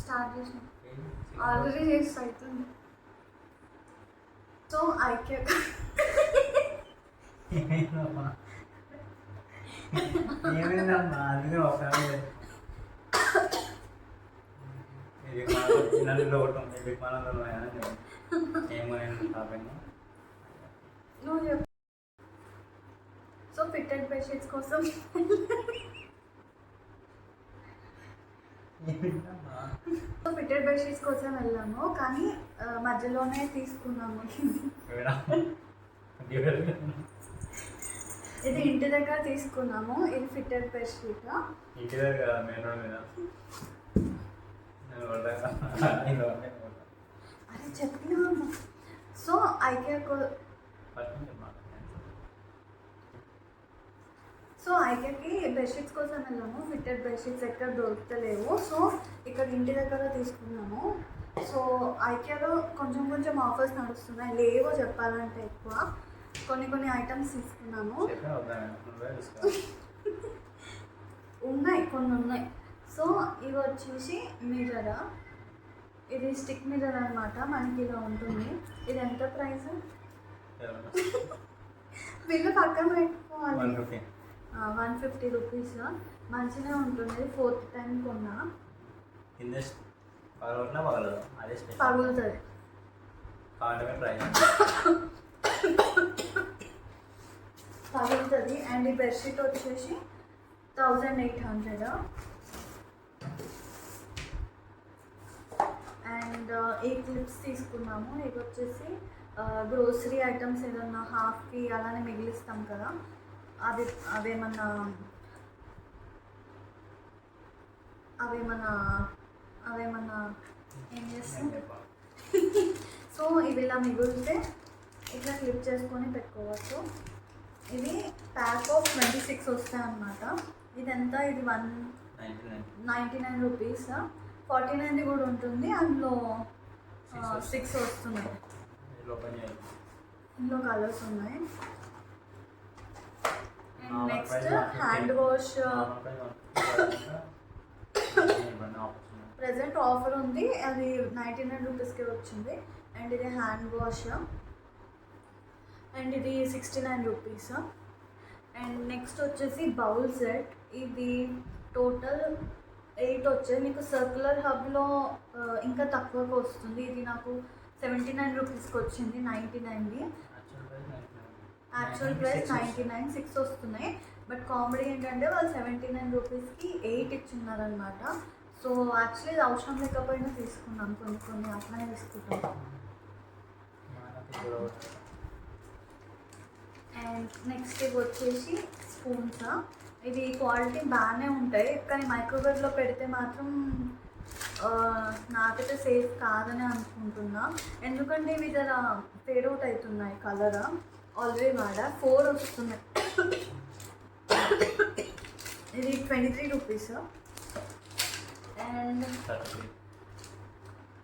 Start చేసిన already చేసి అవుతుంది. సో ఐక్య ఏమైందమ్మా అందుకే ఒక నన్ను ఒకటం విమానంలో ఏమో నేను కాకపోయినా. నువ్వు చెప్పు. సో ఫిట్టెడ్ బెడ్షీట్స్ కోసం సో ఫిట్టెడ్ బెడ్షీట్స్ కోసం వెళ్ళాము, కానీ మధ్యలోనే తీసుకున్నాము. ఇది ఇంటి దగ్గర తీసుకున్నాము. ఇది ఫిట్టెడ్ బెడ్షీట్ ఇంటి దగ్గర మెయిన్ రోడ్ మీద. అరే చెప్పినా. సో ఐక్యాకి బెడ్షీట్స్ కోసం వెళ్ళాము. ఫిట్టెడ్ బెడ్షీట్స్ ఎక్కడ దొరుకుతలేవు. సో ఇక్కడ ఇంటి దగ్గర తీసుకున్నాము. సో ఐక్యాలో కొంచెం కొంచెం ఆఫర్స్ నడుస్తున్నాయి. లేవో చెప్పాలంటే ఎక్కువ కొన్ని ఐటమ్స్ తీసుకున్నాము. ఉన్నాయి, కొన్ని ఉన్నాయి. సో ఇవి వచ్చేసి మిర్రర్. ఇది స్టిక్ మిర్రర్ అనమాట. మనకి ఇలా ఉంటుంది. ఇది ఎంత ప్రైస్? బిల్లు పక్కన పెట్టుకోవాలి. 150 రూపీస్. మంచిగా ఉంటుంది. 4th టైం కొన్నా. పగులుతుంది. పగులుతుంది. అండ్ ఈ బెడ్షీట్ వచ్చేసి 1800. అండ్ ఈ క్లిప్స్ తీసుకున్నాము. ఇది వచ్చేసి గ్రోసరీ ఐటమ్స్ ఏదన్నా హాఫ్కి అలానే మిగిలిస్తాం కదా, అవేమన్నా ఏం చేస్తాం. సో ఇవి ఇలా మిగిలితే ఇట్లా క్లిప్ చేసుకొని పెట్టుకోవచ్చు. ఇది ప్యాక్ ఆఫ్ 26 వస్తాయి అన్నమాట. ఇది ఎంత? ఇది 199 రూపీస్. 49 కూడా ఉంటుంది. అందులో 6 వస్తున్నాయి. ఇందులో కలర్స్ ఉన్నాయి. And next hand wash. Present offer ఉంది. అది 99 రూపీస్కే వచ్చింది. అండ్ ఇది హ్యాండ్ వాష్. అండ్ ఇది 69 రూపీస్. అండ్ నెక్స్ట్ వచ్చేసి బౌల్ సెట్. ఇది టోటల్ 8 వచ్చాయి. మీకు సర్క్యులర్ హబ్లో ఇంకా తక్కువగా వస్తుంది. ఇది నాకు 79 రూపీస్కి వచ్చింది. 99ది యాక్చువల్ ప్రైస్ 99. 6 వస్తున్నాయి. బట్ కామెడీ ఏంటంటే వాళ్ళు 79 రూపీస్కి 8 ఇచ్చున్నారనమాట. సో యాక్చువల్లీ ఇది అవసరం లేకపోయినా తీసుకున్నాం. కొన్ని అట్లనే తీసుకుంటాం. అండ్ నెక్స్ట్ ఇవి వచ్చేసి స్పూన్స్. ఇవి క్వాలిటీ బాగానే ఉంటాయి, కానీ మైక్రోవేవ్లో పెడితే మాత్రం నాకైతే సేఫ్ కాదని అనుకుంటున్నా. ఎందుకంటే ఇవి జర ఫేడ్ అవుట్ అవుతున్నాయి కలర్. ఆల్రెడీ వాడా 4 వస్తున్నాయి. ఇది 23 రూపీస్. And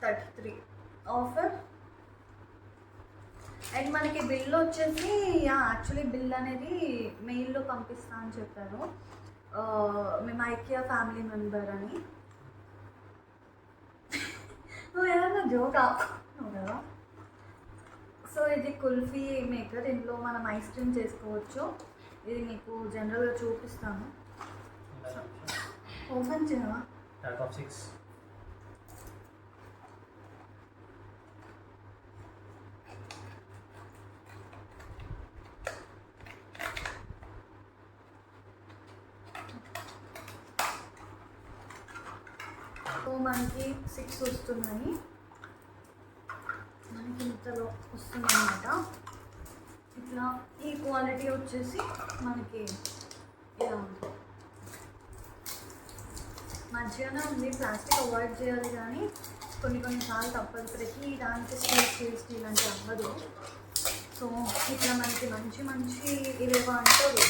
33 offer. అండ్ మనకి బిల్ వచ్చేసి యాక్చువల్లీ బిల్ అనేది మెయిల్లో పంపిస్తా అని చెప్పారు. మేము ఐకియా ఫ్యామిలీ మెంబర్ అని. నువ్వు ఏదన్నా జోక్ ఆపుకున్నావు కదా. సో ఇది కుల్ఫీ మేకర్. ఇందులో మనం ఐస్ క్రీమ్ చేసుకోవచ్చు. ఇది మీకు జనరల్గా చూపిస్తాను. ఓపెన్ చేయవా? సో మనకి 6 వస్తున్నాయి. మనకి ఇంతలో వస్తుంది అన్నమాట. ఇట్లా ఈ క్వాలిటీ వచ్చేసి మనకి ఇలా ఉంది. మంచిగానే ఉంది. ప్లాస్టిక్ అవాయిడ్ చేయాలి, కానీ కొన్నిసార్లు తప్పదు. ప్రతి దానికి స్టీల్ అంటే అవ్వదు. సో ఇట్లా మనకి మంచి ఇవేవో అంటారు,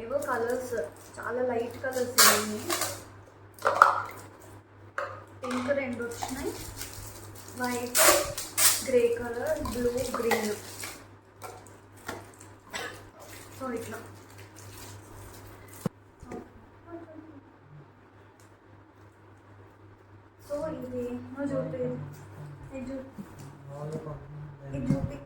ఏవో కలర్స్, చాలా లైట్ కలర్స్ ఇవన్నీ. పింక్ 2 వచ్చినాయి, white, grey colour, blue, green. So ఇట్లా సో ఈ ఇది నువ్వు చూపి, ఇది చూపి, ఇది చూపి.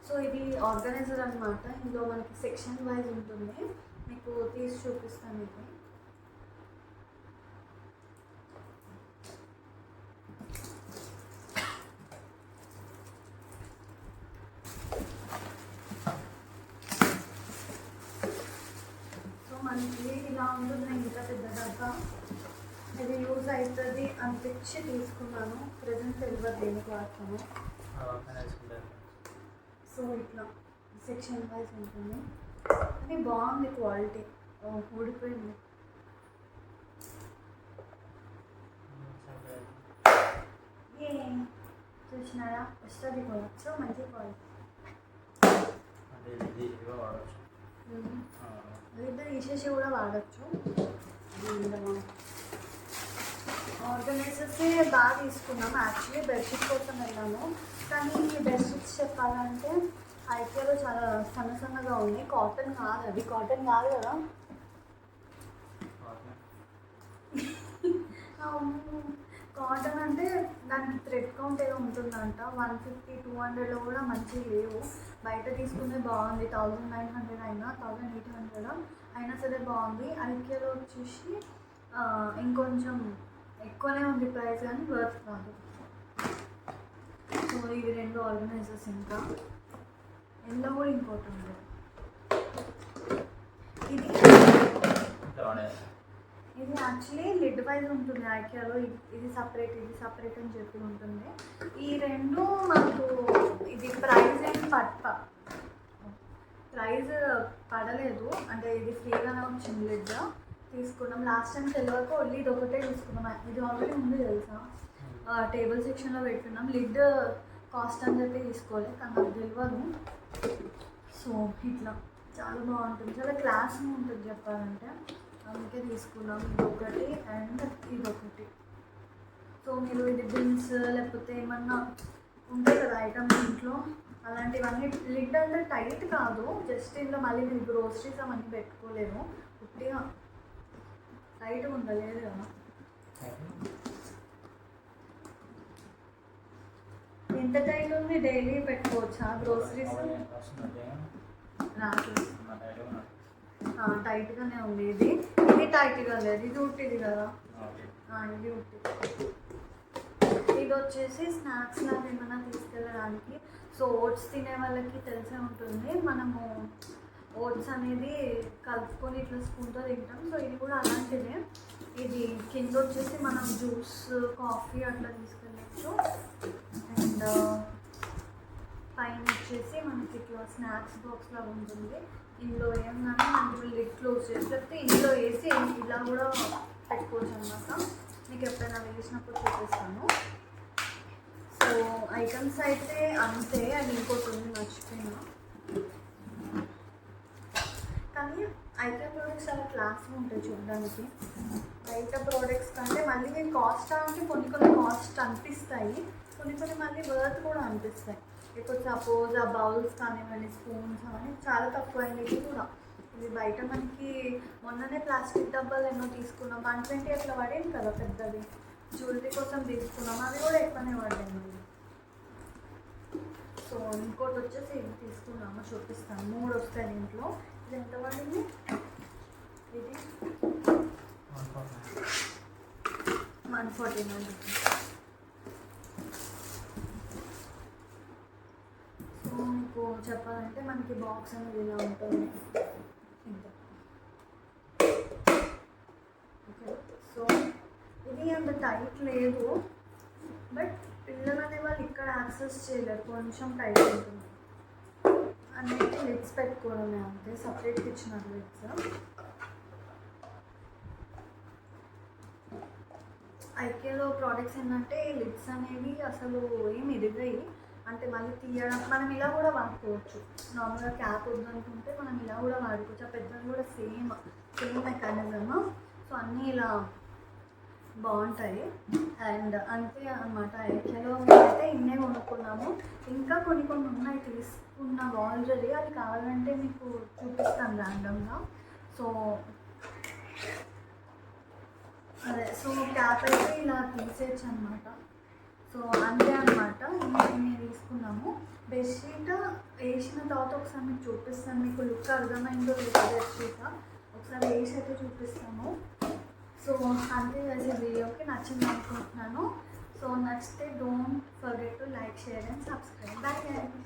సో ఇది ఆర్గనైజర్ అనమాట. ఇందులో మనకి సెక్షన్ వైజ్ ఉంటుంది. మీకు తీసి చూపిస్తాను ఇది. సో మనకి ఇలా ఉంటుంది ఇంకా పెద్ద డబ్బా. ఇది యూజ్ అవుతుంది అనిపించి తీసుకున్నాను. ప్రజెంట్ తెలియదు దేనికి వాడతాను. సో ఇట్లా సెక్షన్ వైజ్ ఉంటుంది. అది బాగుంది క్వాలిటీ. ఊడిపోయింది. ఏ చూసినారా వస్తుంది కూడా. సో మంచి క్వాలిటీ. ఇద్దరు తీసేసి కూడా వాడచ్చు. ఆర్గనైజర్స్ బాగా తీసుకున్నాం. యాక్చువల్లీ బెడ్షీట్ కోసం వెళ్ళాము, కానీ ఈ బెడ్షీట్స్ చెప్పాలంటే ఐకేలో చాలా సన్నగా ఉంది. కాటన్ కాదు, అది కాటన్ కాదు కదా. కాటన్ అంటే దానికి థ్రెడ్ కౌంట్ ఏదో ఉంటుందంట. 150, 200లో కూడా మంచివి లేవు. బయట తీసుకుంటే బాగుంది. 1900 అయినా 1800 అయినా సరే బాగుంది. ఐకేలో వచ్చేసి ఇంకొంచెం ఎక్కువనే ఉంది ప్రైస్, కానీ వర్త్ కాదు. సో ఇవి 2 ఆర్గనైజర్స్. ఇంకా ఇందులో కూడా ఇంకోటి ఉంది. ఇది యాక్చువల్లీ లిడ్ వైజ్ ఉంటుంది ఐకియాలో. ఇది సపరేట్, ఇది సపరేట్ అని చెప్పి ఉంటుంది. ఈ 2 మాకు ఇది ప్రైస్ ప్రైజ్ పడలేదు. అంటే ఇది ఫ్రీగానే వచ్చింది. లిడ్ తీసుకున్నాం. లాస్ట్ టైం తెలియక ఓన్లీ ఇది ఒకటే తీసుకున్నాం. ఇది ఆల్రెడీ ఉంది తెలుసా, టేబుల్ సెక్షన్లో పెట్టుకున్నాం. లిడ్ కాస్ట్ అని చెప్పి తీసుకోలేదు, కానీ నాకు తెలియదు. సో ఇట్లా చాలా బాగుంటుంది, చాలా క్లాస్గా ఉంటుంది చెప్పాలంటే. అందుకే తీసుకున్నాం. ఇదొకటి అండ్ ఇదొకటి. సో మీరు ఇది బిల్స్ లేకపోతే ఏమన్నా ఉంటాయి కదా ఐటమ్స్ ఇంట్లో, అలాంటివన్నీ. లిడ్ అంటే టైట్ కాదు, జస్ట్ ఇందులో మళ్ళీ మీరు గ్రోసరీస్ అవన్నీ పెట్టుకోలేము. పుట్టిగా టైట్గా ఉండలేదు కదా. ఎంత టైట్ ఉంది? డైలీ పెట్టుకోవచ్చా గ్రోసరీస్? టైట్గానే ఉంది. ఇది టైట్గా లేదు, ఇది ఉట్టిది కదా. ఇది ఉట్టిది. ఇది వచ్చేసి స్నాక్స్ లాగా ఏమైనా తీసుకెళ్ళడానికి. సో ఓట్స్ తినే వాళ్ళకి తెలిసే ఉంటుంది. మనము ఓట్స్ అనేది కలుపుకొని ఇట్లా స్పూన్తో తింటాం. సో ఇది కూడా అలాంటిదే. ఇది కింద వచ్చేసి మనం జ్యూస్, కాఫీ అట్లా తీసుకెళ్ళచ్చు. అండ్ పైన వచ్చేసి మనకి ఇట్లా స్నాక్స్ బాక్స్ లాగా ఉంటుంది. ఇందులో ఏమన్నా మనకి లిడ్ క్లోజ్ చేసి లేకపోతే ఇందులో వేసి ఇలా కూడా పెట్టుకోవచ్చు అన్నమాట. మీకు ఎప్పుడైనా వేసినప్పుడు చూపిస్తాను. సో ఐటమ్స్ అయితే అంతే. అది ఇంకోటి ఉంది మర్చిపోయినా. కానీ ఐకే ప్రోడక్ట్స్ చాలా క్లాస్గా ఉంటాయి చూడడానికి. బయట ప్రోడక్ట్స్ కంటే మళ్ళీ మీరు కాస్ట్ అంటే కొన్ని కాస్ట్ అనిపిస్తాయి, కొన్ని మళ్ళీ వర్త్ కూడా అనిపిస్తాయి. ఇప్పుడు సపోజ్ ఆ బౌల్స్ కానివ్వండి, స్పూన్స్ అవన్నీ చాలా తక్కువ అయింది. ఇది కూడా ఇది బయట మనకి మొన్ననే ప్లాస్టిక్ డబ్బాలు ఎన్నో తీసుకున్నాం. 120 అట్లా పడేది కదా పెద్దది. జ్యువెలరీ కోసం తీసుకున్నాం, అవి కూడా ఎక్కువనే పడ్డాయి మళ్ళీ. సో ఇంకోటి వచ్చేసి ఇది తీసుకున్నాము, చూపిస్తాను. 3 వస్తాయి దీంట్లో. ఇది ఎంత పడింది? ఇది 149. సో మీకు చెప్పాలంటే మనకి బాక్స్ అనేది ఇలా ఉంటుంది. ఓకే. సో ఇది అంత టైట్ లేదు, బట్ పిల్లలు అనే వాళ్ళు ఇక్కడ యాక్సెస్ చేయలేరు, కొంచెం టైట్ ఉంటుంది. అన్నిటి లిడ్స్ పెట్టుకోవడమే అంతే, సపరేట్గా ఇచ్చినారు లిడ్స్. ఐకేలో ప్రోడక్ట్స్ ఏంటంటే లిడ్స్ అనేవి అసలు ఏమి ఇరిగాయి. అంటే మళ్ళీ తీయడం, మనం ఇలా కూడా వాడుకోవచ్చు. నార్మల్గా క్యాప్ వద్దనుకుంటే మనం ఇలా కూడా వాడుకోవచ్చు. ఆ పెద్దది కూడా సేమ్ మెకానిజం. సో అన్నీ ఇలా బాగుంటాయి. అండ్ అంతే అన్నమాట. ఐక్యలో అయితే ఇన్నే కొనుక్కున్నాము. ఇంకా కొన్ని కొన్ని ఉన్నాయి తీసుకున్నాము ఆల్రెడీ. అది కావాలంటే మీకు చూపిస్తాను ర్యాండమ్గా. సో అదే, సో క్యాప్ అయితే ఇలా తీసేయచ్చు అనమాట. సో అంతే అనమాట. ఇన్ని తీసుకున్నాము. బెడ్షీట్ వేసిన తర్వాత ఒకసారి మీకు చూపిస్తాను. మీకు లుక్ అర్థమైందో లేదా బెడ్షీట్ ఒకసారి వేసి అయితే చూపిస్తాము. సో అంతే చేసే వీడియోకి నచ్చింది అనుకుంటున్నాను. సో నచ్చితే don't forget to like, share and subscribe. Bye guys.